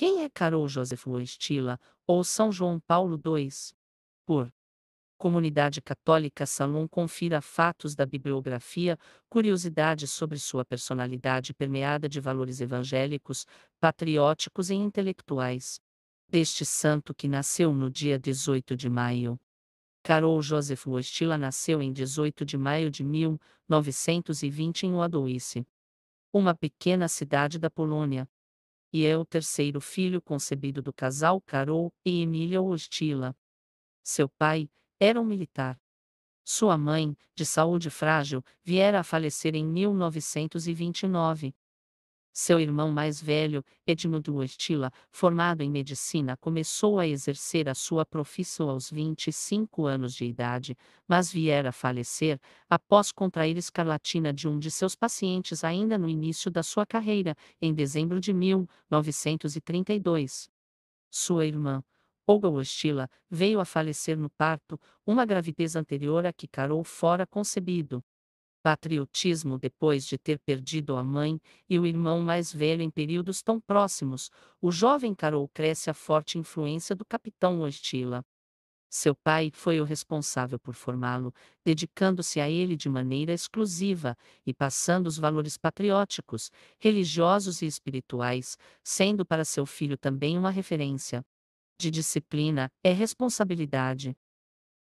Quem é Carol Joseph Wojtyla, ou São João Paulo II? Por Comunidade Católica Salom confira fatos da bibliografia, curiosidades sobre sua personalidade permeada de valores evangélicos, patrióticos e intelectuais. Deste santo que nasceu no dia 18 de maio. Karol Joseph Wojtyla nasceu em 18 de maio de 1920 em Wadowice, uma pequena cidade da Polônia, e é o terceiro filho concebido do casal Karol e Emília Wojtyla. Seu pai era um militar. Sua mãe, de saúde frágil, viera a falecer em 1929. Seu irmão mais velho, Edmund Wojtyla, formado em medicina, começou a exercer a sua profissão aos 25 anos de idade, mas viera a falecer após contrair escarlatina de um de seus pacientes ainda no início da sua carreira, em dezembro de 1932. Sua irmã, Olga Wojtyla, veio a falecer no parto, uma gravidez anterior a que Karol fora concebido. Patriotismo depois de ter perdido a mãe e o irmão mais velho em períodos tão próximos, o jovem Karol cresce à forte influência do capitão Wojtyla. Seu pai foi o responsável por formá-lo, dedicando-se a ele de maneira exclusiva e passando os valores patrióticos, religiosos e espirituais, sendo para seu filho também uma referência de disciplina e responsabilidade.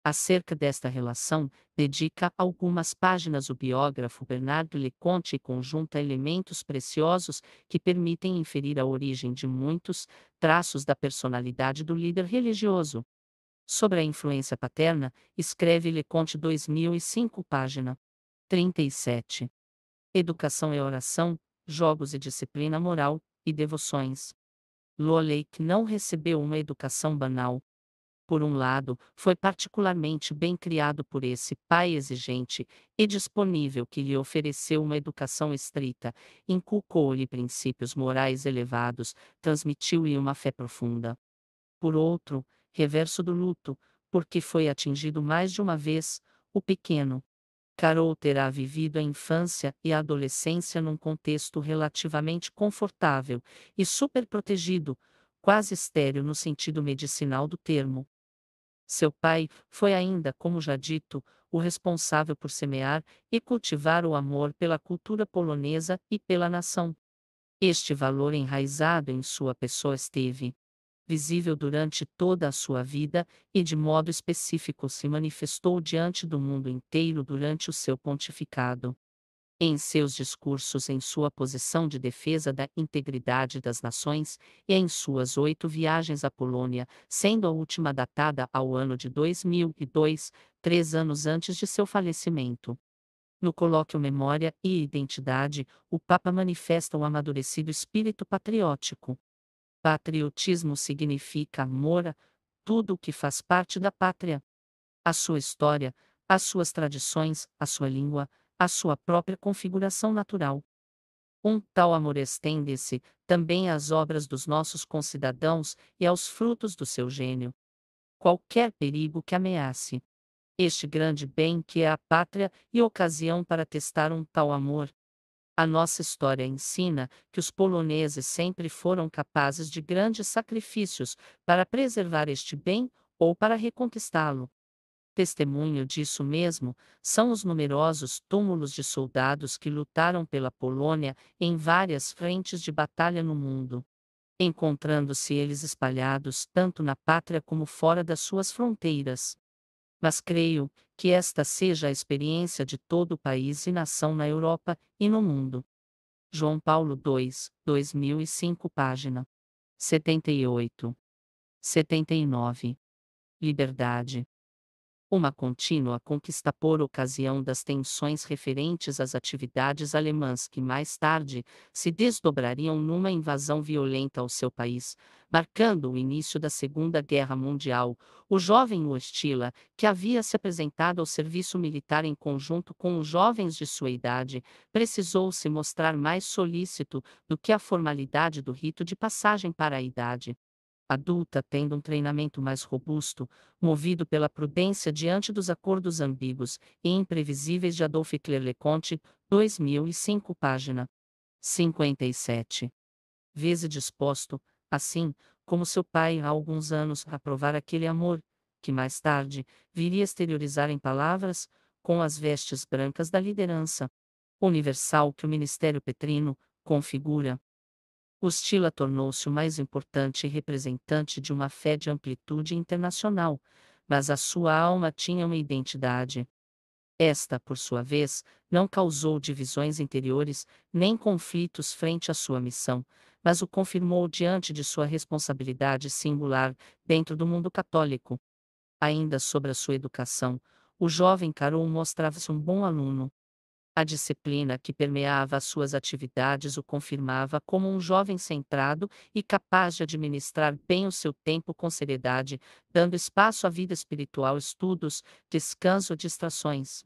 Acerca desta relação, dedica algumas páginas o biógrafo Bernardo Leconte e conjunta elementos preciosos que permitem inferir a origem de muitos traços da personalidade do líder religioso. Sobre a influência paterna, escreve Leconte 2005, página 37. Educação e oração, jogos e disciplina moral, e devoções. Lolek não recebeu uma educação banal. Por um lado, foi particularmente bem criado por esse pai exigente e disponível que lhe ofereceu uma educação estrita, inculcou-lhe princípios morais elevados, transmitiu-lhe uma fé profunda. Por outro, reverso do luto, porque foi atingido mais de uma vez, o pequeno Karol terá vivido a infância e a adolescência num contexto relativamente confortável e superprotegido, quase estéril no sentido medicinal do termo. Seu pai foi ainda, como já dito, o responsável por semear e cultivar o amor pela cultura polonesa e pela nação. Este valor enraizado em sua pessoa esteve visível durante toda a sua vida e de modo específico se manifestou diante do mundo inteiro durante o seu pontificado. Em seus discursos em sua posição de defesa da integridade das nações, e em suas 8 viagens à Polônia, sendo a última datada ao ano de 2002, 3 anos antes de seu falecimento. No colóquio Memória e Identidade, o Papa manifesta o amadurecido espírito patriótico. Patriotismo significa amor a tudo o que faz parte da pátria, a sua história, as suas tradições, a sua língua, a sua própria configuração natural. Um tal amor estende-se também às obras dos nossos concidadãos e aos frutos do seu gênio. Qualquer perigo que ameace este grande bem que é a pátria e ocasião para testar um tal amor. A nossa história ensina que os poloneses sempre foram capazes de grandes sacrifícios para preservar este bem ou para reconquistá-lo. Testemunho disso mesmo são os numerosos túmulos de soldados que lutaram pela Polônia em várias frentes de batalha no mundo, encontrando-se eles espalhados tanto na pátria como fora das suas fronteiras. Mas creio que esta seja a experiência de todo o país e nação na Europa e no mundo. João Paulo II, 2005, página 78. 79. Liberdade. Uma contínua conquista por ocasião das tensões referentes às atividades alemãs que mais tarde se desdobrariam numa invasão violenta ao seu país, marcando o início da Segunda Guerra Mundial. O jovem Wojtyla, que havia se apresentado ao serviço militar em conjunto com os jovens de sua idade, precisou se mostrar mais solícito do que a formalidade do rito de passagem para a idade adulta tendo um treinamento mais robusto, movido pela prudência diante dos acordos ambíguos e imprevisíveis de Adolphe Hitler-Leconte, 2005, página 57. Veze disposto, assim como seu pai há alguns anos a provar aquele amor, que mais tarde viria a exteriorizar em palavras, com as vestes brancas da liderança universal que o ministério petrino configura. Ustila tornou-se o mais importante representante de uma fé de amplitude internacional, mas a sua alma tinha uma identidade. Esta, por sua vez, não causou divisões interiores, nem conflitos frente à sua missão, mas o confirmou diante de sua responsabilidade singular dentro do mundo católico. Ainda sobre a sua educação, o jovem Carol mostrava-se um bom aluno. A disciplina que permeava as suas atividades o confirmava como um jovem centrado e capaz de administrar bem o seu tempo com seriedade, dando espaço à vida espiritual, estudos, descanso e distrações.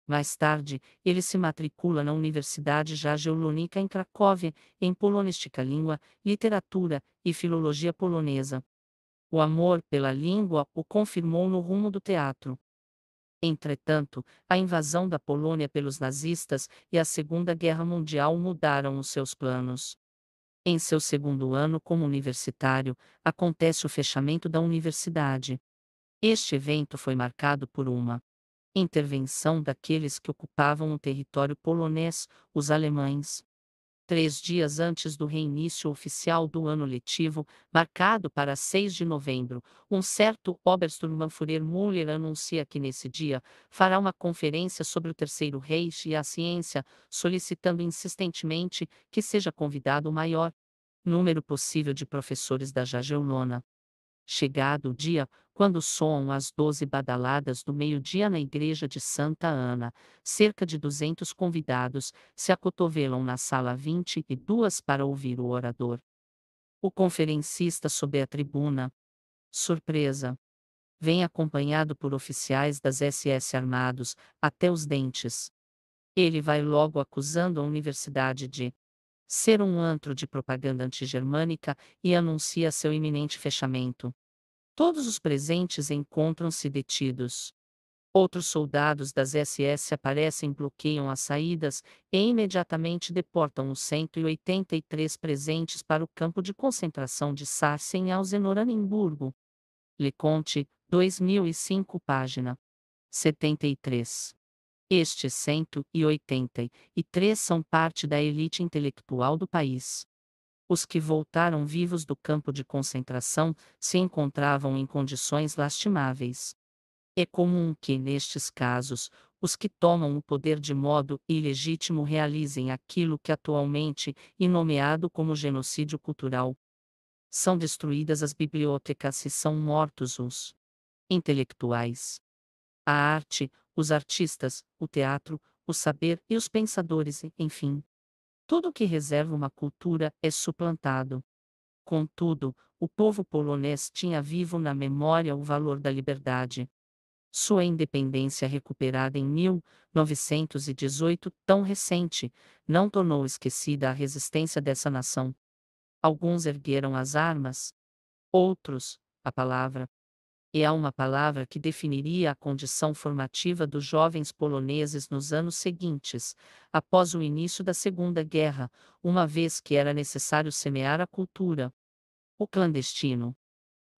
Mais tarde, ele se matricula na Universidade Jagiellonica em Cracóvia, em polonística língua, literatura e filologia polonesa. O amor pela língua o confirmou no rumo do teatro. Entretanto, a invasão da Polônia pelos nazistas e a Segunda Guerra Mundial mudaram os seus planos. Em seu segundo ano como universitário, acontece o fechamento da universidade. Este evento foi marcado por uma intervenção daqueles que ocupavam o território polonês, os alemães. 3 dias antes do reinício oficial do ano letivo, marcado para 6 de novembro, um certo Obersturmbannführer Müller anuncia que nesse dia fará uma conferência sobre o Terceiro Reich e a ciência, solicitando insistentemente que seja convidado o maior número possível de professores da Jagiellona. Chegado o dia, quando soam as 12 badaladas do meio-dia na igreja de Santa Ana, cerca de 200 convidados se acotovelam na sala 22 para ouvir o orador. O conferencista sob a tribuna. Surpresa. Vem acompanhado por oficiais das SS armados, até os dentes. Ele vai logo acusando a universidade de ser um antro de propaganda antigermânica e anuncia seu iminente fechamento. Todos os presentes encontram-se detidos. Outros soldados das SS aparecem e bloqueiam as saídas, e imediatamente deportam os 183 presentes para o campo de concentração de Sachsen-Alzeno-Oranienburgo. Leconte, 2005 página 73. Estes 183 são parte da elite intelectual do país. Os que voltaram vivos do campo de concentração se encontravam em condições lastimáveis. É comum que, nestes casos, os que tomam o poder de modo ilegítimo realizem aquilo que atualmente é nomeado como genocídio cultural. São destruídas as bibliotecas e são mortos os intelectuais. A arte, os artistas, o teatro, o saber e os pensadores, enfim. Tudo que reserva uma cultura é suplantado. Contudo, o povo polonês tinha vivo na memória o valor da liberdade. Sua independência recuperada em 1918, tão recente, não tornou esquecida a resistência dessa nação. Alguns ergueram as armas, outros, a palavra. E há uma palavra que definiria a condição formativa dos jovens poloneses nos anos seguintes, após o início da Segunda Guerra, uma vez que era necessário semear a cultura. O clandestino.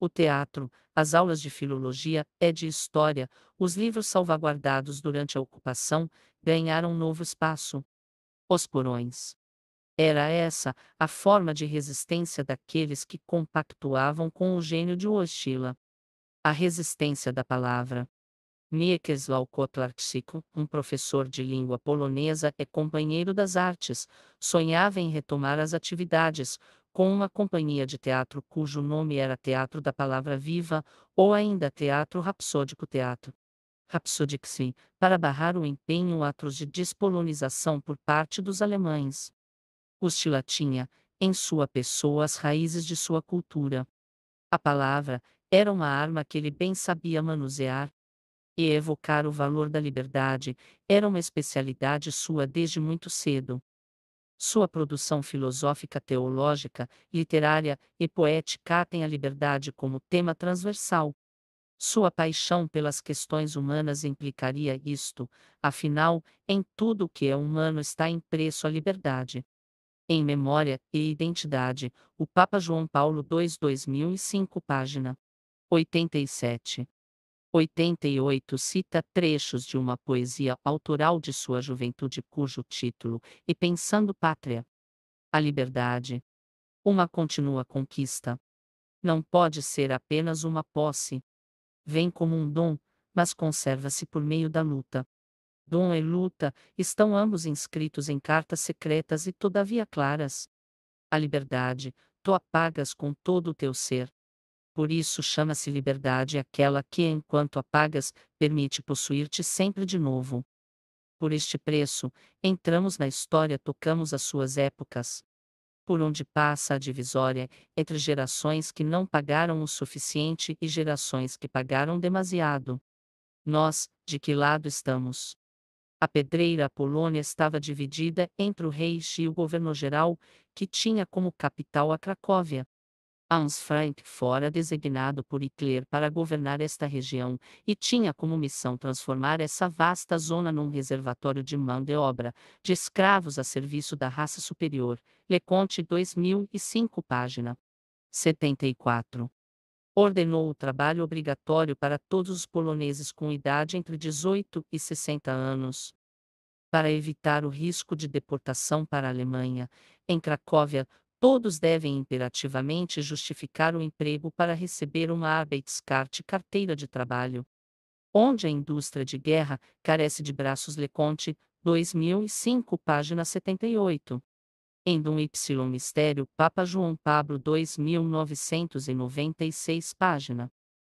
O teatro, as aulas de filologia e de história, os livros salvaguardados durante a ocupação, ganharam novo espaço. Os porões. Era essa a forma de resistência daqueles que compactuavam com o gênio de Wojtyła. A resistência da palavra. Mieczysław Kotlarczyk, um professor de língua polonesa e companheiro das artes, sonhava em retomar as atividades, com uma companhia de teatro cujo nome era Teatro da Palavra Viva, ou ainda Teatro Rapsódico Teatro. Rapsodiksi, para barrar o empenho atroz de despolonização por parte dos alemães. Ustila tinha, em sua pessoa, as raízes de sua cultura. A palavra era uma arma que ele bem sabia manusear, e evocar o valor da liberdade era uma especialidade sua desde muito cedo. Sua produção filosófica, teológica, literária e poética tem a liberdade como tema transversal. Sua paixão pelas questões humanas implicaria isto, afinal, em tudo o que é humano está impresso a liberdade. Em Memória e Identidade, o Papa João Paulo II 2005 página 87. 88 cita trechos de uma poesia autoral de sua juventude cujo título, E Pensando Pátria, a Liberdade, uma contínua conquista. Não pode ser apenas uma posse. Vem como um dom, mas conserva-se por meio da luta. Dom e luta estão ambos inscritos em cartas secretas e todavia claras. A liberdade, tu a pagas com todo o teu ser. Por isso chama-se liberdade aquela que, enquanto a pagas, permite possuir-te sempre de novo. Por este preço, entramos na história, tocamos as suas épocas. Por onde passa a divisória entre gerações que não pagaram o suficiente e gerações que pagaram demasiado. Nós, de que lado estamos? A pedreira Polônia estava dividida entre o rei e o governo-geral, que tinha como capital a Cracóvia. Hans Frank fora designado por Hitler para governar esta região, e tinha como missão transformar essa vasta zona num reservatório de mão de obra, de escravos a serviço da raça superior. Leconte 2005 página 74. Ordenou o trabalho obrigatório para todos os poloneses com idade entre 18 e 60 anos. Para evitar o risco de deportação para a Alemanha, em Cracóvia, todos devem imperativamente justificar o emprego para receber uma Arbeitskarte, carteira de trabalho. Onde a indústria de guerra carece de braços. Leconte, 2005 página 78. Em Dom Y Mistério, Papa João Pablo II 1996 página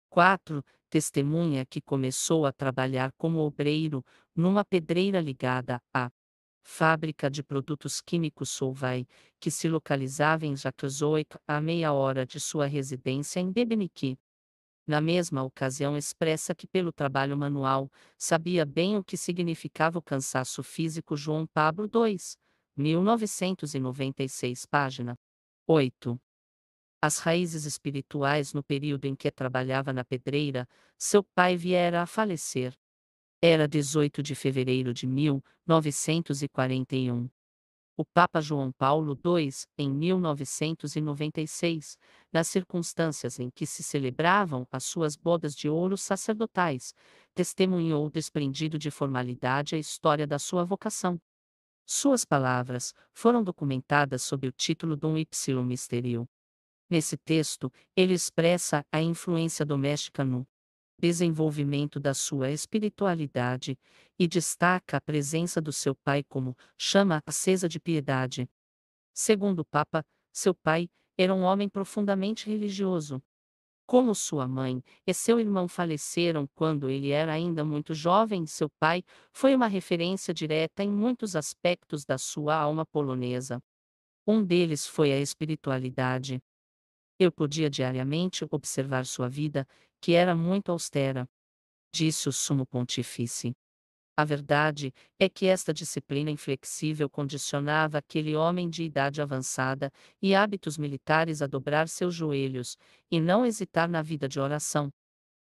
4, testemunha que começou a trabalhar como obreiro, numa pedreira ligada à fábrica de produtos químicos Solvay, que se localizava em Jacques-Zoic, a meia hora de sua residência em Bebenique. Na mesma ocasião expressa que pelo trabalho manual, sabia bem o que significava o cansaço físico. João Pablo II, 1996 página 8. As raízes espirituais. No período em que trabalhava na pedreira, seu pai viera a falecer. Era 18 de fevereiro de 1941. O Papa João Paulo II, em 1996, nas circunstâncias em que se celebravam as suas bodas de ouro sacerdotais, testemunhou desprendido de formalidade a história da sua vocação. Suas palavras foram documentadas sob o título Dom Y Mistério. Nesse texto, ele expressa a influência doméstica no desenvolvimento da sua espiritualidade e destaca a presença do seu pai como chama acesa de piedade. Segundo o Papa, seu pai era um homem profundamente religioso. Como sua mãe e seu irmão faleceram quando ele era ainda muito jovem, seu pai foi uma referência direta em muitos aspectos da sua alma polonesa. Um deles foi a espiritualidade. Eu podia diariamente observar sua vida, que era muito austera, disse o Sumo Pontífice. A verdade é que esta disciplina inflexível condicionava aquele homem de idade avançada e hábitos militares a dobrar seus joelhos, e não hesitar na vida de oração.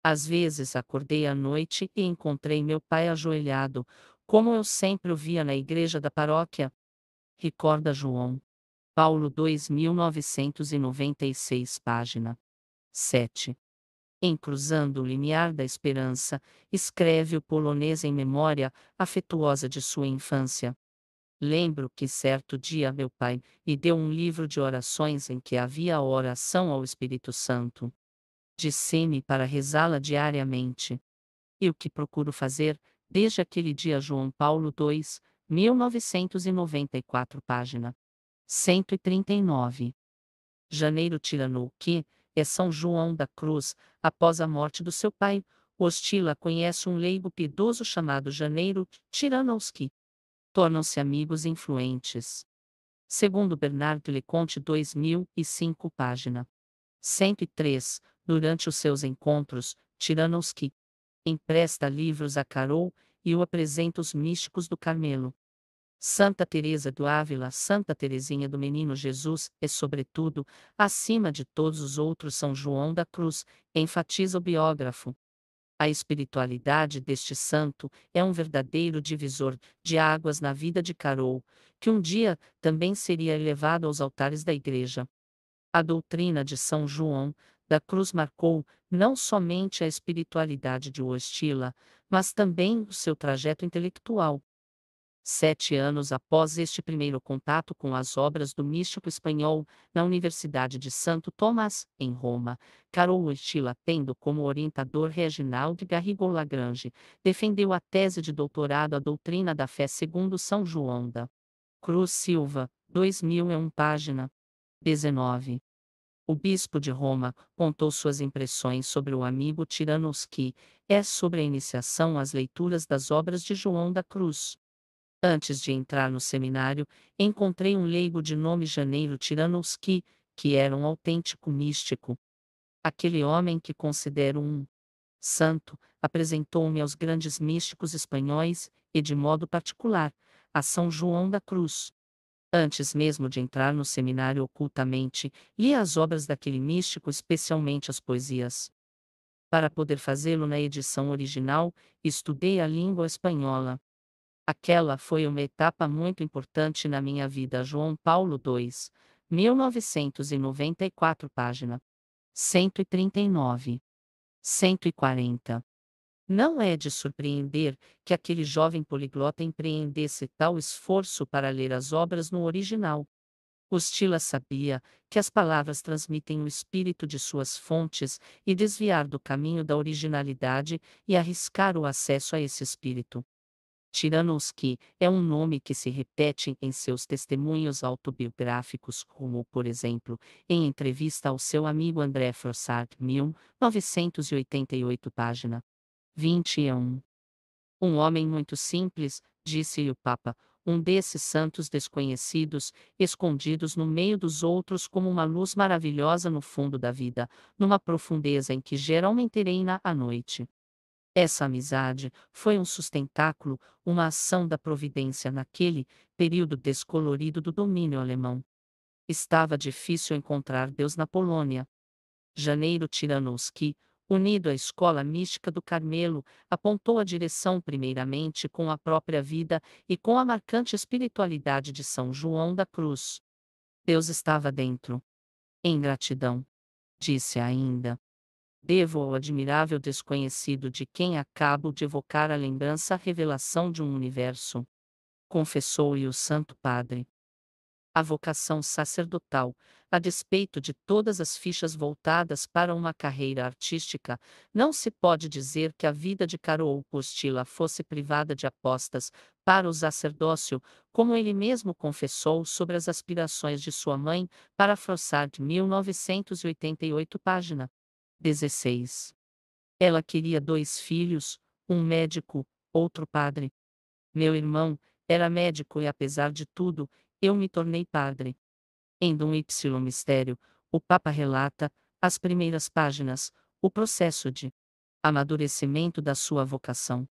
Às vezes acordei à noite e encontrei meu pai ajoelhado, como eu sempre o via na igreja da paróquia. Recorda João Paulo II 1996 página 7. Em Cruzando o Limiar da Esperança, escreve o polonês em memória afetuosa de sua infância. Lembro que certo dia meu pai me deu um livro de orações em que havia a oração ao Espírito Santo. Disse-me para rezá-la diariamente. E o que procuro fazer, desde aquele dia. João Paulo II, 1994 página 139. Janeiro Tirano, que é São João da Cruz, após a morte do seu pai, Ostila conhece um leigo piedoso chamado Janeiro Tiranowski. Tornam-se amigos influentes. Segundo Bernardo Leconte 2005 página 103, durante os seus encontros, Tiranowski empresta livros a Carol e o apresenta os místicos do Carmelo. Santa Teresa do Ávila, Santa Teresinha do Menino Jesus, e sobretudo, acima de todos os outros São João da Cruz, enfatiza o biógrafo. A espiritualidade deste santo é um verdadeiro divisor de águas na vida de Carol, que um dia também seria elevado aos altares da Igreja. A doutrina de São João da Cruz marcou não somente a espiritualidade de Wojtyla, mas também o seu trajeto intelectual. 7 anos após este primeiro contato com as obras do místico espanhol, na Universidade de Santo Tomás, em Roma, Carol Wojtyla, tendo como orientador Reginald Garrigou Lagrange, defendeu a tese de doutorado A Doutrina da Fé segundo São João da Cruz Silva, 2001 página 19. O bispo de Roma contou suas impressões sobre o amigo Tiranovski, sobre a iniciação às leituras das obras de João da Cruz. Antes de entrar no seminário, encontrei um leigo de nome Janeiro Tiranovski, que era um autêntico místico. Aquele homem que considero um santo, apresentou-me aos grandes místicos espanhóis, e de modo particular, a São João da Cruz. Antes mesmo de entrar no seminário ocultamente, li as obras daquele místico, especialmente as poesias. Para poder fazê-lo na edição original, estudei a língua espanhola. Aquela foi uma etapa muito importante na minha vida. João Paulo II, 1994, página 139. 140. Não é de surpreender que aquele jovem poliglota empreendesse tal esforço para ler as obras no original. Wojtyla sabia que as palavras transmitem o espírito de suas fontes e desviar do caminho da originalidade e arriscar o acesso a esse espírito. Tiranovski é um nome que se repete em seus testemunhos autobiográficos, como, por exemplo, em entrevista ao seu amigo André Froissart, 1988, página 21. Um homem muito simples, disse-lhe o Papa, um desses santos desconhecidos, escondidos no meio dos outros como uma luz maravilhosa no fundo da vida, numa profundeza em que geralmente reina a noite. Essa amizade foi um sustentáculo, uma ação da providência naquele período descolorido do domínio alemão. Estava difícil encontrar Deus na Polônia. Janeiro Tiranovski, unido à escola mística do Carmelo, apontou a direção primeiramente com a própria vida e com a marcante espiritualidade de São João da Cruz. Deus estava dentro. Em gratidão, disse ainda, devo ao admirável desconhecido de quem acabo de evocar a lembrança a revelação de um universo. Confessou-lhe o Santo Padre. A vocação sacerdotal, a despeito de todas as fichas voltadas para uma carreira artística, não se pode dizer que a vida de Carol Wojtyla fosse privada de apostas para o sacerdócio, como ele mesmo confessou sobre as aspirações de sua mãe para Froissart, 1988, página 16. Ela queria 2 filhos, um médico, outro padre. Meu irmão era médico e, apesar de tudo, eu me tornei padre. Em Dom Y Mistério, o Papa relata, as primeiras páginas, o processo de amadurecimento da sua vocação.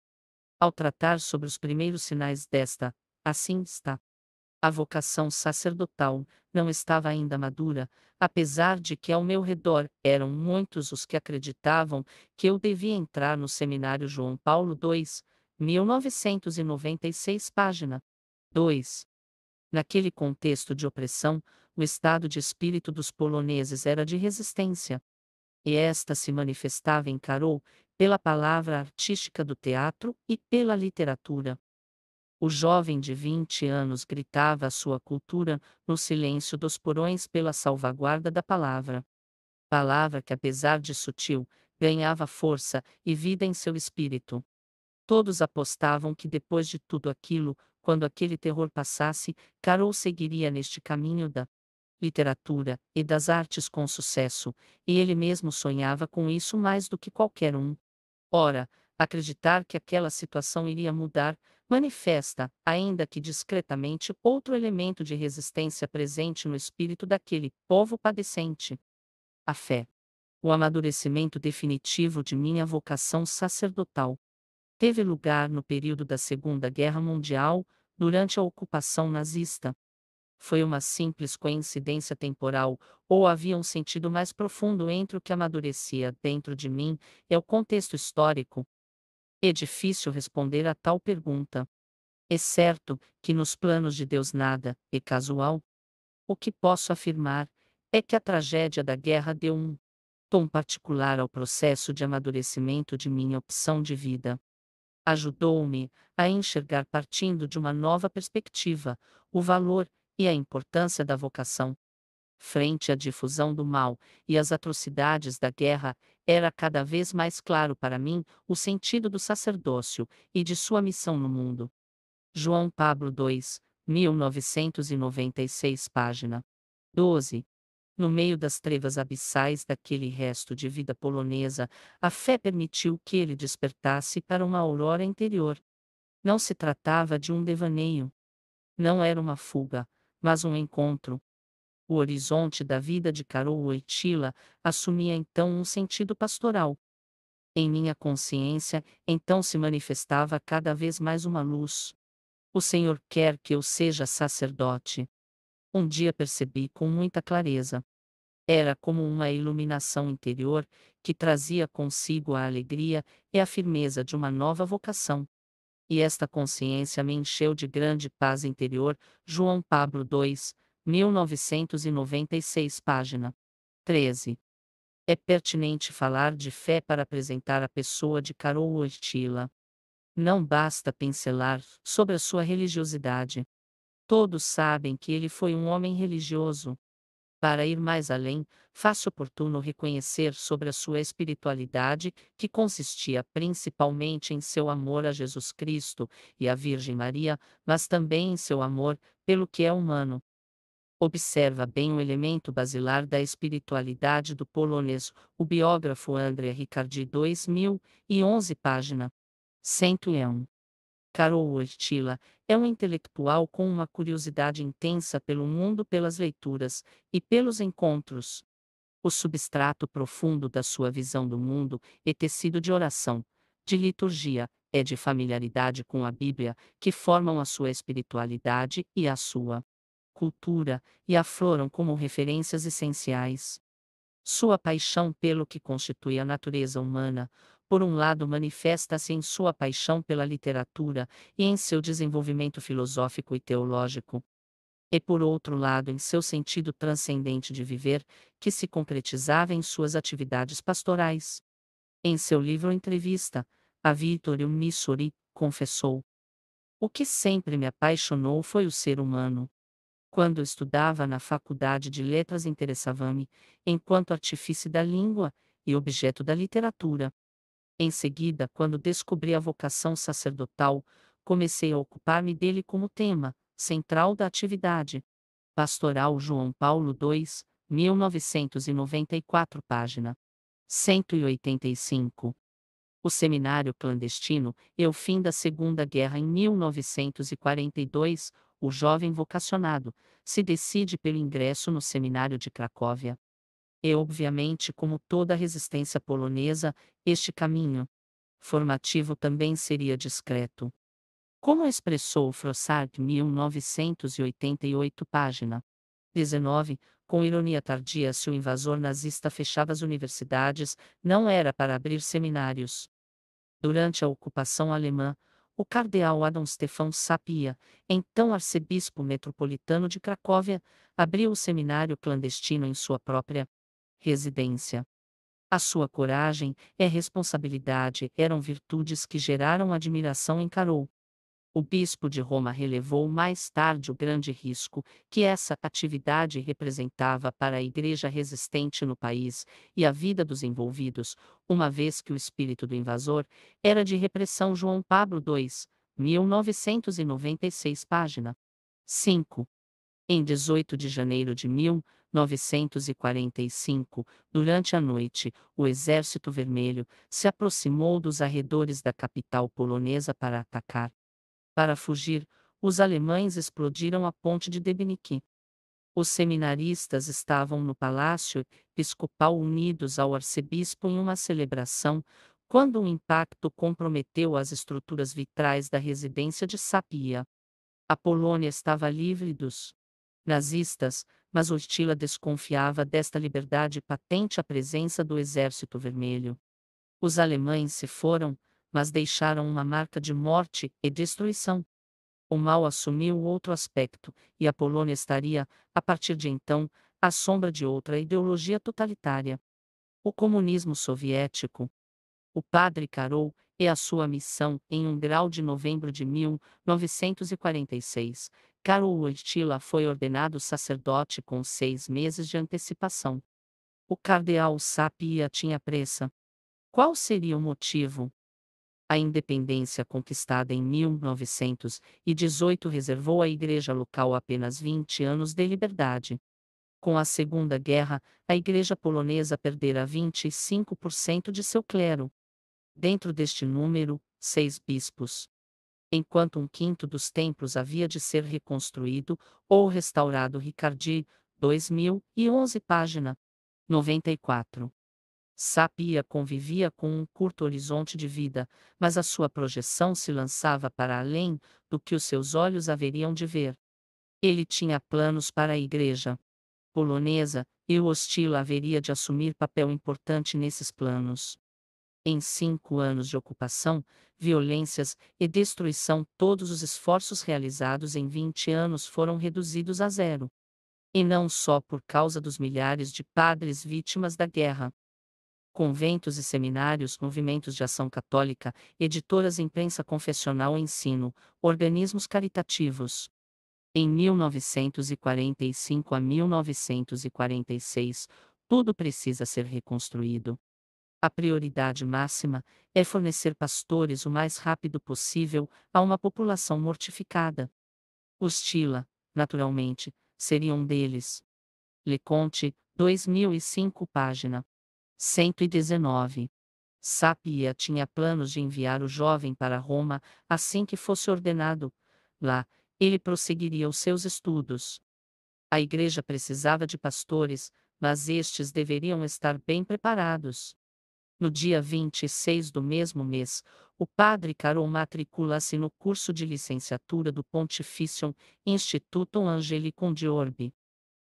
Ao tratar sobre os primeiros sinais desta, assim está. A vocação sacerdotal não estava ainda madura, apesar de que ao meu redor eram muitos os que acreditavam que eu devia entrar no seminário João Paulo II, 1996, página 2. Naquele contexto de opressão, o estado de espírito dos poloneses era de resistência. E esta se manifestava em Carol, pela palavra artística do teatro e pela literatura. O jovem de 20 anos gritava a sua cultura, no silêncio dos porões pela salvaguarda da palavra. Palavra que, apesar de sutil, ganhava força e vida em seu espírito. Todos apostavam que depois de tudo aquilo, quando aquele terror passasse, Carol seguiria neste caminho da literatura e das artes com sucesso, e ele mesmo sonhava com isso mais do que qualquer um. Ora, acreditar que aquela situação iria mudar, manifesta, ainda que discretamente, outro elemento de resistência presente no espírito daquele povo padecente: a fé. O amadurecimento definitivo de minha vocação sacerdotal teve lugar no período da Segunda Guerra Mundial, durante a ocupação nazista. Foi uma simples coincidência temporal, ou havia um sentido mais profundo entre o que amadurecia dentro de mim e o contexto histórico? É difícil responder a tal pergunta. É certo que nos planos de Deus nada é casual. O que posso afirmar é que a tragédia da guerra deu um tom particular ao processo de amadurecimento de minha opção de vida. Ajudou-me a enxergar partindo de uma nova perspectiva o valor e a importância da vocação. Frente à difusão do mal e às atrocidades da guerra, era cada vez mais claro para mim o sentido do sacerdócio e de sua missão no mundo. João Pablo II, 1996, página 12. No meio das trevas abissais daquele resto de vida polonesa, a fé permitiu que ele despertasse para uma aurora interior. Não se tratava de um devaneio. Não era uma fuga, mas um encontro. O horizonte da vida de Carol Wojtyla assumia então um sentido pastoral. Em minha consciência, então se manifestava cada vez mais uma luz. O Senhor quer que eu seja sacerdote. Um dia percebi com muita clareza. Era como uma iluminação interior que trazia consigo a alegria e a firmeza de uma nova vocação. E esta consciência me encheu de grande paz interior. João Pablo II, 1996, página 13. É pertinente falar de fé para apresentar a pessoa de Carol Wojtyla. Não basta pincelar sobre a sua religiosidade. Todos sabem que ele foi um homem religioso. Para ir mais além, faço oportuno reconhecer sobre a sua espiritualidade, que consistia principalmente em seu amor a Jesus Cristo e à Virgem Maria, mas também em seu amor pelo que é humano. Observa bem o elemento basilar da espiritualidade do polonês, o biógrafo André Ricardi, 2011, página 101. Karol Wojtyla é um intelectual com uma curiosidade intensa pelo mundo, pelas leituras e pelos encontros. O substrato profundo da sua visão do mundo é tecido de oração, de liturgia, é de familiaridade com a Bíblia, que formam a sua espiritualidade e a sua cultura, e afloram como referências essenciais. Sua paixão pelo que constitui a natureza humana, por um lado, manifesta-se em sua paixão pela literatura e em seu desenvolvimento filosófico e teológico, e por outro lado, em seu sentido transcendente de viver, que se concretizava em suas atividades pastorais. Em seu livro Entrevista a Vittorio Missori, confessou: "O que sempre me apaixonou foi o ser humano. Quando estudava na Faculdade de Letras interessava-me, enquanto artífice da língua e objeto da literatura. Em seguida, quando descobri a vocação sacerdotal, comecei a ocupar-me dele como tema central da atividade pastoral. João Paulo II, 1994, página 185. O seminário clandestino e o fim da Segunda Guerra. Em 1942, o jovem vocacionado se decide pelo ingresso no seminário de Cracóvia. E, obviamente, como toda a resistência polonesa, este caminho formativo também seria discreto. Como expressou Frossard, 1988, página 19, com ironia tardia, se o invasor nazista fechava as universidades, não era para abrir seminários. Durante a ocupação alemã, o cardeal Adam Stefan Sapia, então arcebispo metropolitano de Cracóvia, abriu o seminário clandestino em sua própria residência. A sua coragem e responsabilidade eram virtudes que geraram admiração em Carol. O bispo de Roma relevou mais tarde o grande risco que essa atividade representava para a igreja resistente no país e a vida dos envolvidos, uma vez que o espírito do invasor era de repressão. João Pablo II, 1996, página 5. Em 18 de janeiro de 1945, durante a noite, o Exército Vermelho se aproximou dos arredores da capital polonesa para atacar. Para fugir, os alemães explodiram a ponte de Debniki. Os seminaristas estavam no palácio episcopal unidos ao arcebispo em uma celebração, quando um impacto comprometeu as estruturas vitrais da residência de Sapia. A Polônia estava livre dos nazistas, mas Wojtyła desconfiava desta liberdade patente à presença do Exército Vermelho. Os alemães se foram, mas deixaram uma marca de morte e destruição. O mal assumiu outro aspecto, e a Polônia estaria, a partir de então, à sombra de outra ideologia totalitária. O comunismo soviético. O padre Karol e a sua missão em 1 de novembro de 1946. Karol Wojtyła foi ordenado sacerdote com 6 meses de antecipação. O cardeal Sapieha tinha pressa. Qual seria o motivo? A independência conquistada em 1918 reservou à igreja local apenas 20 anos de liberdade. Com a Segunda Guerra, a igreja polonesa perdera 25% de seu clero. Dentro deste número, 6 bispos. Enquanto um quinto dos templos havia de ser reconstruído ou restaurado. Ricardi, 2011 página 94. Sapieha convivia com um curto horizonte de vida, mas a sua projeção se lançava para além do que os seus olhos haveriam de ver. Ele tinha planos para a igreja polonesa, e o Wojtyła haveria de assumir papel importante nesses planos. Em 5 anos de ocupação, violências e destruição, todos os esforços realizados em 20 anos foram reduzidos a zero. E não só por causa dos milhares de padres vítimas da guerra. Conventos e seminários, movimentos de ação católica, editoras, imprensa confessional, ensino, organismos caritativos. Em 1945 a 1946, tudo precisa ser reconstruído. A prioridade máxima é fornecer pastores o mais rápido possível a uma população mortificada. Wojtyła, naturalmente, seria um deles. Leconte, 2005 página 119. Sapieha tinha planos de enviar o jovem para Roma assim que fosse ordenado. Lá, ele prosseguiria os seus estudos. A igreja precisava de pastores, mas estes deveriam estar bem preparados. No dia 26 do mesmo mês, o padre Karol matricula-se no curso de licenciatura do Pontificium Institutum Angelicum de Orbe.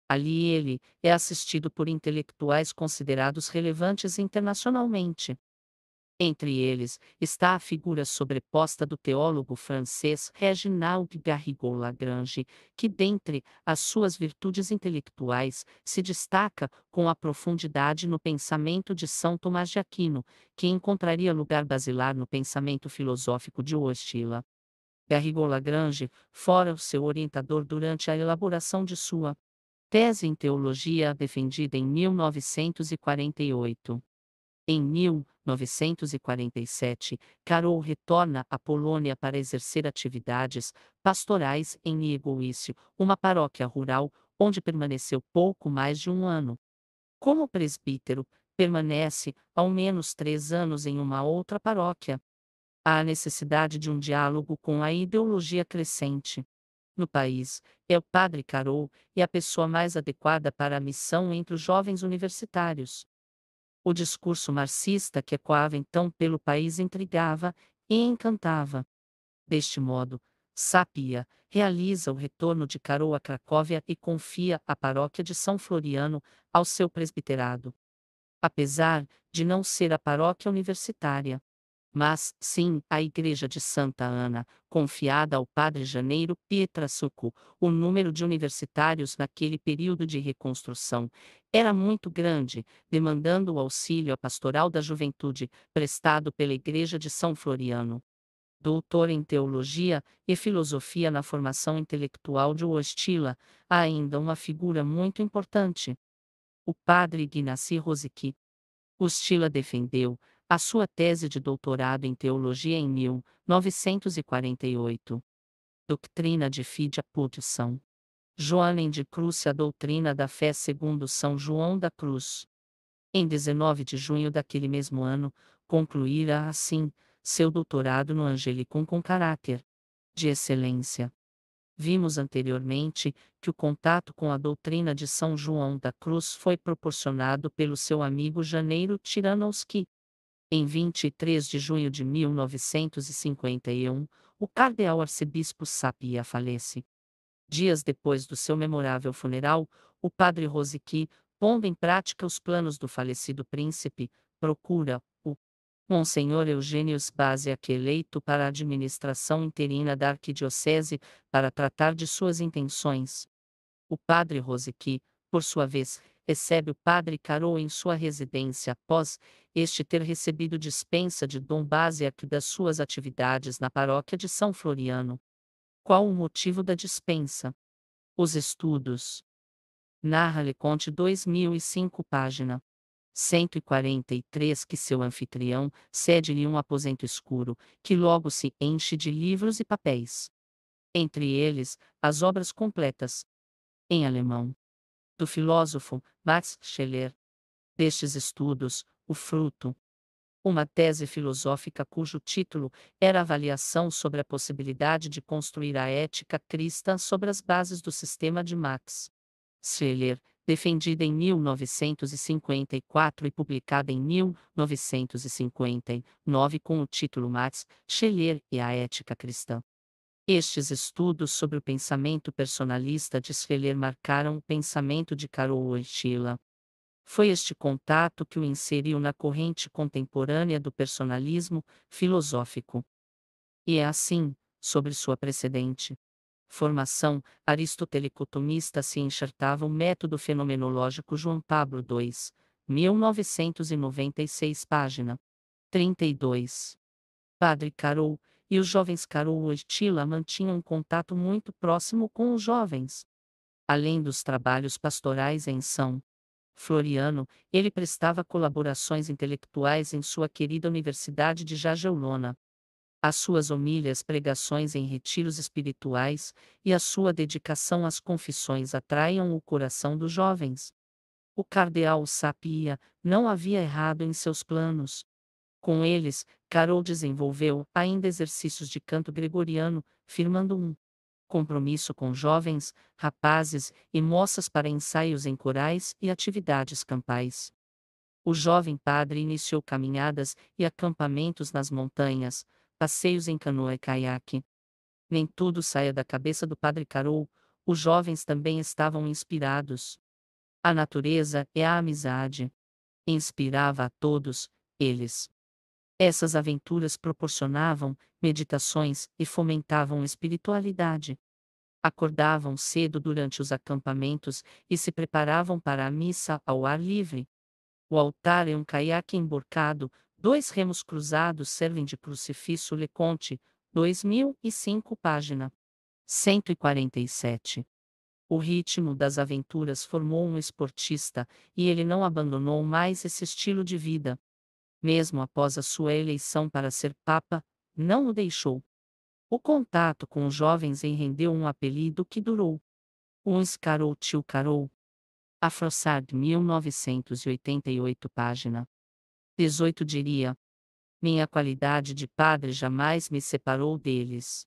Ali ele é assistido por intelectuais considerados relevantes internacionalmente. Entre eles, está a figura sobreposta do teólogo francês Reginald Garrigou-Lagrange, que dentre as suas virtudes intelectuais, se destaca com a profundidade no pensamento de São Tomás de Aquino, que encontraria lugar basilar no pensamento filosófico de Wojtyła. Garrigou-Lagrange fora o seu orientador durante a elaboração de sua tese em teologia defendida em 1948. Em 1947, Karol retorna à Polônia para exercer atividades pastorais em Niegowice, uma paróquia rural, onde permaneceu pouco mais de um ano. Como presbítero, permanece ao menos 3 anos em uma outra paróquia. Há a necessidade de um diálogo com a ideologia crescente. No país, é o padre Karol e a pessoa mais adequada para a missão entre os jovens universitários. O discurso marxista que ecoava então pelo país intrigava e encantava. Deste modo, Sapieha realiza o retorno de Karol a Cracóvia e confia a paróquia de São Floriano ao seu presbiterado. Apesar de não ser a paróquia universitária, mas, sim, a igreja de Santa Ana, confiada ao padre Janeiro Pietrasco, o número de universitários naquele período de reconstrução era muito grande, demandando o auxílio à pastoral da juventude, prestado pela igreja de São Floriano. Doutor em teologia e filosofia na formação intelectual de Wojtyła, há ainda uma figura muito importante: o padre Ignacy Rosicky. Wojtyła defendeu a sua tese de doutorado em teologia em 1948. Doutrina de Fide São Joanem de Cruz, a doutrina da fé segundo São João da Cruz. Em 19 de junho daquele mesmo ano, concluíra assim seu doutorado no Angelicum com caráter de excelência. Vimos anteriormente que o contato com a doutrina de São João da Cruz foi proporcionado pelo seu amigo Janeiro Tiranowski. Em 23 de junho de 1951, o cardeal arcebispo Sapieha falece. Dias depois do seu memorável funeral, o padre Rosicky, pondo em prática os planos do falecido príncipe, procura o Monsenhor Eugênio Sbasiak eleito para a administração interina da arquidiocese, para tratar de suas intenções. O padre Rosicky, por sua vez, recebe o padre Carol em sua residência após este ter recebido dispensa de Dom Basiak das suas atividades na paróquia de São Floriano. Qual o motivo da dispensa? Os estudos. Narra Leconte 2005 página 143 que seu anfitrião cede-lhe um aposento escuro, que logo se enche de livros e papéis. Entre eles, as obras completas, em alemão, do filósofo Max Scheler. Destes estudos, o fruto, uma tese filosófica cujo título era Avaliação sobre a possibilidade de construir a ética cristã sobre as bases do sistema de Max Scheler, defendida em 1954 e publicada em 1959 com o título Max Scheler e a Ética Cristã. Estes estudos sobre o pensamento personalista de Scheler marcaram o pensamento de Karol Wojtyła. Foi este contato que o inseriu na corrente contemporânea do personalismo filosófico. E é assim, sobre sua precedente formação aristotelicotomista se enxertava o método fenomenológico João Pablo II, 1996 página 32. Padre Carol e os jovens Karol Wojtyła mantinham um contato muito próximo com os jovens. Além dos trabalhos pastorais em São Floriano, ele prestava colaborações intelectuais em sua querida Universidade de Jagiellônia. As suas homílias, pregações em retiros espirituais e a sua dedicação às confissões atraíam o coração dos jovens. O cardeal Sapia não havia errado em seus planos. Com eles, Carol desenvolveu ainda exercícios de canto gregoriano, firmando um compromisso com jovens, rapazes e moças para ensaios em corais e atividades campais. O jovem padre iniciou caminhadas e acampamentos nas montanhas, passeios em canoa e caiaque. Nem tudo saia da cabeça do padre Carol, os jovens também estavam inspirados. A natureza é a amizade. Inspirava a todos, eles. Essas aventuras proporcionavam meditações e fomentavam espiritualidade. Acordavam cedo durante os acampamentos e se preparavam para a missa ao ar livre. O altar é um caiaque emborcado, 2 remos cruzados servem de crucifixo Leconte, 2005 página 147. O ritmo das aventuras formou um esportista, e ele não abandonou mais esse estilo de vida. Mesmo após a sua eleição para ser Papa, não o deixou. O contato com os jovens em rendeu um apelido que durou. Uns Carol Tio Carol. Afrossard 1988 página 18 diria. Minha qualidade de padre jamais me separou deles.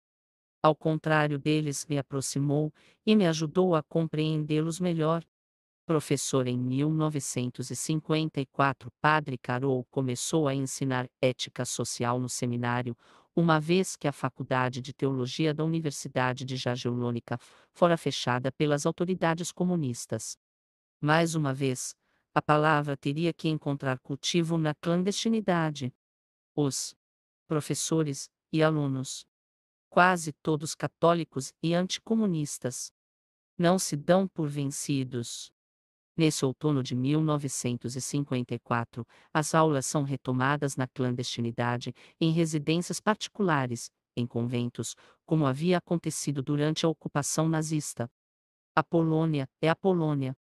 Ao contrário deles me aproximou, e me ajudou a compreendê-los melhor. Professor em 1954, Padre Carol começou a ensinar ética social no seminário, uma vez que a Faculdade de Teologia da Universidade de Jagiellônia fora fechada pelas autoridades comunistas. Mais uma vez, a palavra teria que encontrar cultivo na clandestinidade. Os professores e alunos, quase todos católicos e anticomunistas, não se dão por vencidos. Nesse outono de 1954, as aulas são retomadas na clandestinidade, em residências particulares, em conventos, como havia acontecido durante a ocupação nazista. A Polônia é a Polônia.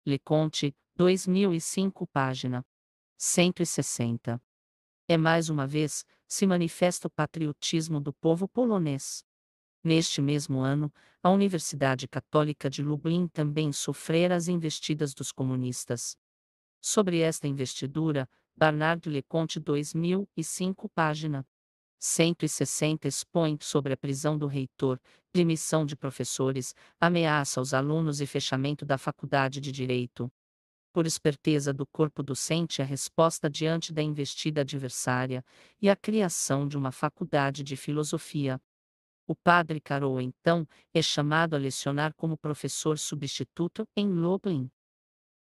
Leconte, 2005 página 160. É mais uma vez, se manifesta o patriotismo do povo polonês. Neste mesmo ano, a Universidade Católica de Lublin também sofrera as investidas dos comunistas. Sobre esta investidura, Bernard Leconte 2005 página 160 expõe sobre a prisão do reitor, demissão de professores, ameaça aos alunos e fechamento da Faculdade de Direito. Por esperteza do corpo docente, a resposta diante da investida adversária, e a criação de uma faculdade de filosofia. O padre Carol, então, é chamado a lecionar como professor substituto em Lublin.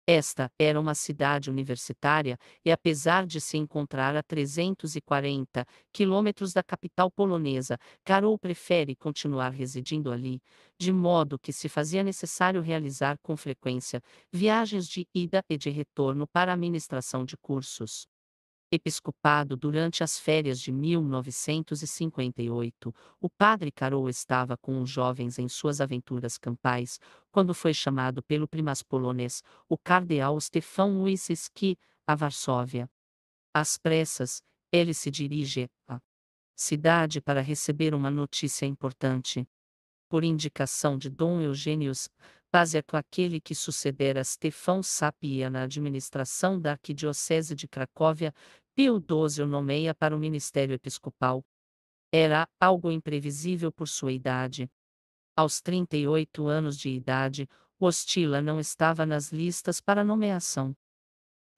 Esta era uma cidade universitária, e apesar de se encontrar a 340 quilômetros da capital polonesa, Karol prefere continuar residindo ali, de modo que se fazia necessário realizar com frequência viagens de ida e de retorno para a ministração de cursos. Episcopado durante as férias de 1958, o padre Karol estava com os jovens em suas aventuras campais, quando foi chamado pelo primaz polonês, o cardeal Stefan Wyszyński, a Varsóvia. Às pressas, ele se dirige à cidade para receber uma notícia importante. Por indicação de Dom Eugênios Paziak, aquele que sucedera Stefan Sapieha na administração da Arquidiocese de Cracóvia, Pio XII o nomeia para o ministério episcopal. Era algo imprevisível por sua idade. Aos 38 anos de idade, Wojtyła não estava nas listas para nomeação.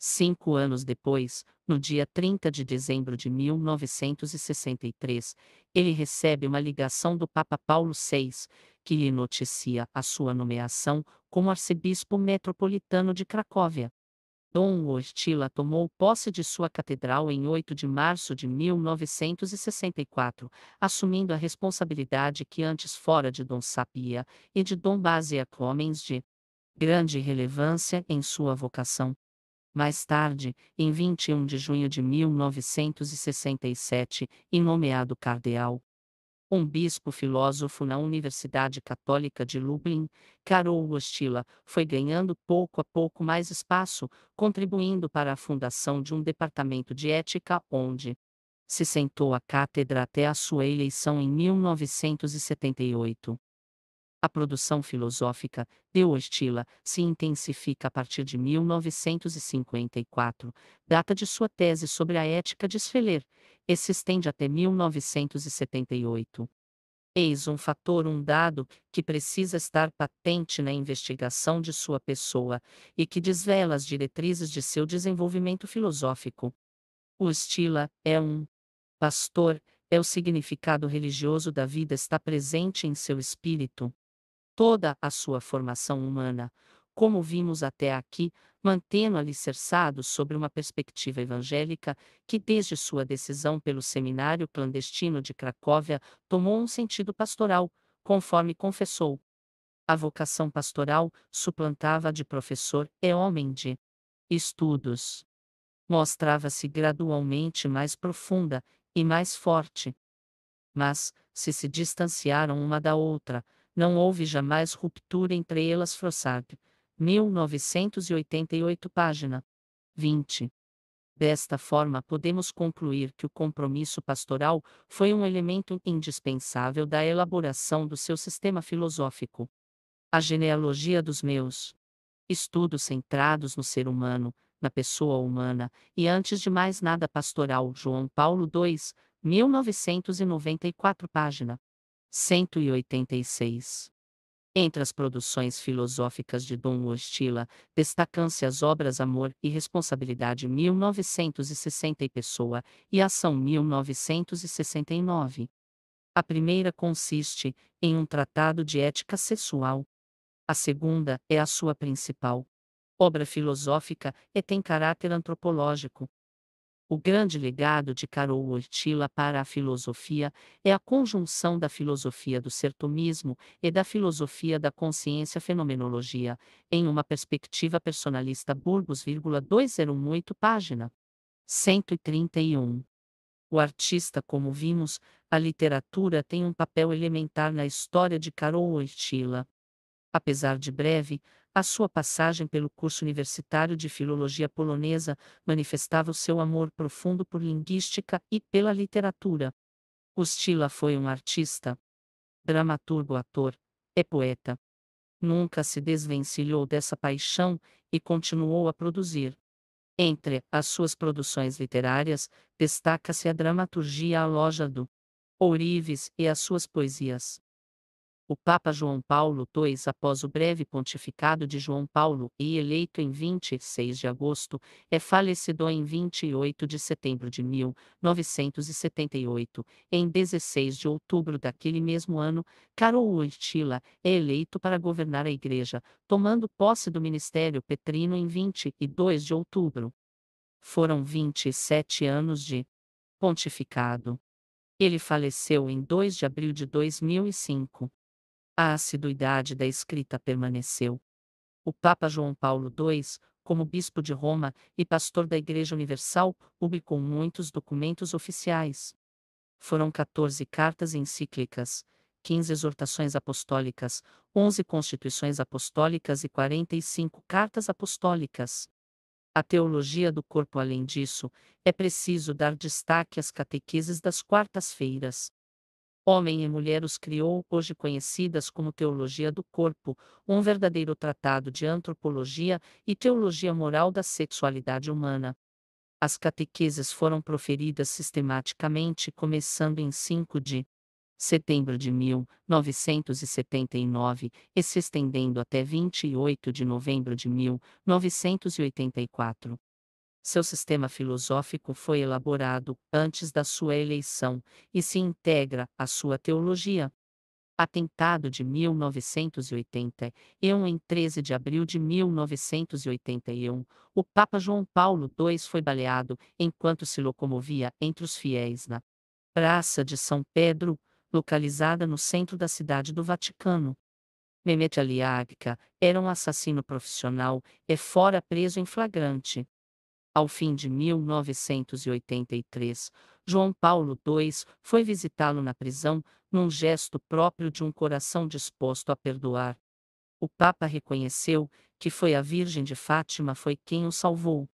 5 anos depois, no dia 30 de dezembro de 1963, ele recebe uma ligação do Papa Paulo VI, que lhe noticia a sua nomeação como arcebispo metropolitano de Cracóvia. Dom Wojtyła tomou posse de sua catedral em 8 de março de 1964, assumindo a responsabilidade que antes fora de Dom Sapieha e de Dom Baziak, homens de grande relevância em sua vocação. Mais tarde, em 21 de junho de 1967, e nomeado cardeal. Um bispo filósofo na Universidade Católica de Lublin, Karol Wojtyła, foi ganhando pouco a pouco mais espaço, contribuindo para a fundação de um departamento de ética onde se sentou à cátedra até a sua eleição em 1978. A produção filosófica de Wojtyła se intensifica a partir de 1954, data de sua tese sobre a ética de Schiller, e se estende até 1978. Eis um dado, que precisa estar patente na investigação de sua pessoa, e que desvela as diretrizes de seu desenvolvimento filosófico. Wojtyła é um pastor, o significado religioso da vida está presente em seu espírito. Toda a sua formação humana, como vimos até aqui, mantendo alicerçado sobre uma perspectiva evangélica, que desde sua decisão pelo seminário clandestino de Cracóvia, tomou um sentido pastoral, conforme confessou. A vocação pastoral suplantava a de professor e homem de estudos. Mostrava-se gradualmente mais profunda e mais forte. Mas, se distanciaram uma da outra, não houve jamais ruptura entre elas. Frossard, 1988, página 20. Desta forma, podemos concluir que o compromisso pastoral foi um elemento indispensável da elaboração do seu sistema filosófico. A genealogia dos meus estudos centrados no ser humano, na pessoa humana, e antes de mais nada pastoral. João Paulo II, 1994, página 186. Entre as produções filosóficas de Dom Wojtyła, destacam-se as obras Amor e Responsabilidade 1960 e Pessoa e Ação 1969. A primeira consiste em um tratado de ética sexual. A segunda é a sua principal obra filosófica e tem caráter antropológico. O grande legado de Karol Wojtyła para a filosofia é a conjunção da filosofia do sertomismo e da filosofia da consciência fenomenologia, em uma perspectiva personalista. Burgos, 2018, página 131. O artista, como vimos, a literatura tem um papel elementar na história de Karol Wojtyła. Apesar de breve, a sua passagem pelo curso universitário de filologia polonesa manifestava o seu amor profundo por linguística e pela literatura. Wojtyła foi um artista, dramaturgo, ator e poeta. Nunca se desvencilhou dessa paixão e continuou a produzir. Entre as suas produções literárias, destaca-se a dramaturgia A Loja do Ourives e as suas poesias. O Papa João Paulo II, após o breve pontificado de João Paulo e eleito em 26 de agosto, é falecido em 28 de setembro de 1978. Em 16 de outubro daquele mesmo ano, Karol Wojtyła é eleito para governar a Igreja, tomando posse do ministério petrino em 22 de outubro. Foram 27 anos de pontificado. Ele faleceu em 2 de abril de 2005. A assiduidade da escrita permaneceu. O Papa João Paulo II, como bispo de Roma e pastor da Igreja Universal, publicou muitos documentos oficiais. Foram 14 cartas encíclicas, 15 exortações apostólicas, 11 constituições apostólicas e 45 cartas apostólicas. A teologia do corpo. Além disso, é preciso dar destaque às catequeses das quartas-feiras. Homem e Mulher os criou, hoje conhecidas como Teologia do Corpo, um verdadeiro tratado de antropologia e teologia moral da sexualidade humana. As catequeses foram proferidas sistematicamente começando em 5 de setembro de 1979 e se estendendo até 28 de novembro de 1984. Seu sistema filosófico foi elaborado antes da sua eleição e se integra à sua teologia. Atentado de 1981. Em 13 de abril de 1981, o Papa João Paulo II foi baleado enquanto se locomovia entre os fiéis na Praça de São Pedro, localizada no centro da cidade do Vaticano. Mehmet Ali Agca era um assassino profissional e fora preso em flagrante. Ao fim de 1983, João Paulo II foi visitá-lo na prisão, num gesto próprio de um coração disposto a perdoar. O Papa reconheceu que foi a Virgem de Fátima foi quem o salvou.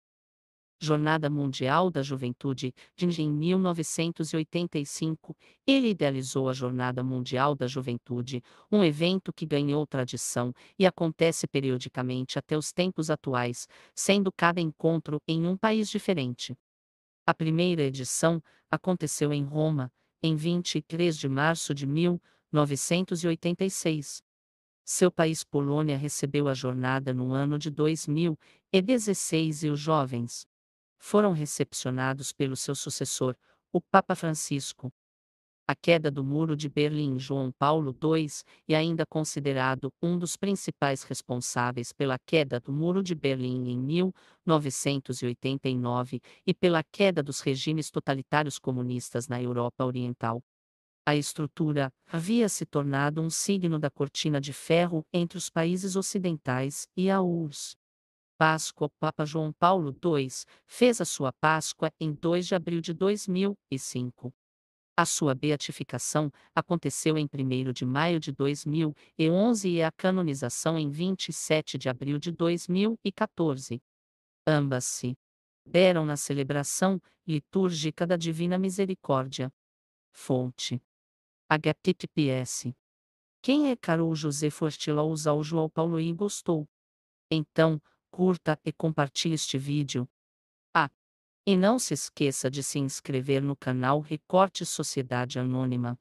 Jornada Mundial da Juventude, em 1985, ele idealizou a Jornada Mundial da Juventude, um evento que ganhou tradição e acontece periodicamente até os tempos atuais, sendo cada encontro em um país diferente. A primeira edição aconteceu em Roma, em 23 de março de 1986. Seu país Polônia recebeu a jornada no ano de 2016 e os jovens foram recepcionados pelo seu sucessor, o Papa Francisco. A queda do Muro de Berlim. João Paulo II é ainda considerado um dos principais responsáveis pela queda do Muro de Berlim em 1989 e pela queda dos regimes totalitários comunistas na Europa Oriental. A estrutura havia se tornado um signo da cortina de ferro entre os países ocidentais e a URSS. Páscoa. Papa João Paulo II fez a sua Páscoa em 2 de abril de 2005. A sua beatificação aconteceu em 1º de maio de 2011 e a canonização em 27 de abril de 2014. Ambas se deram na celebração litúrgica da Divina Misericórdia. Fonte: https. Quem é Karol José Wojtyła usou João Paulo e gostou? Então, curta e compartilhe este vídeo. E não se esqueça de se inscrever no canal Recorte Sociedade Anônima.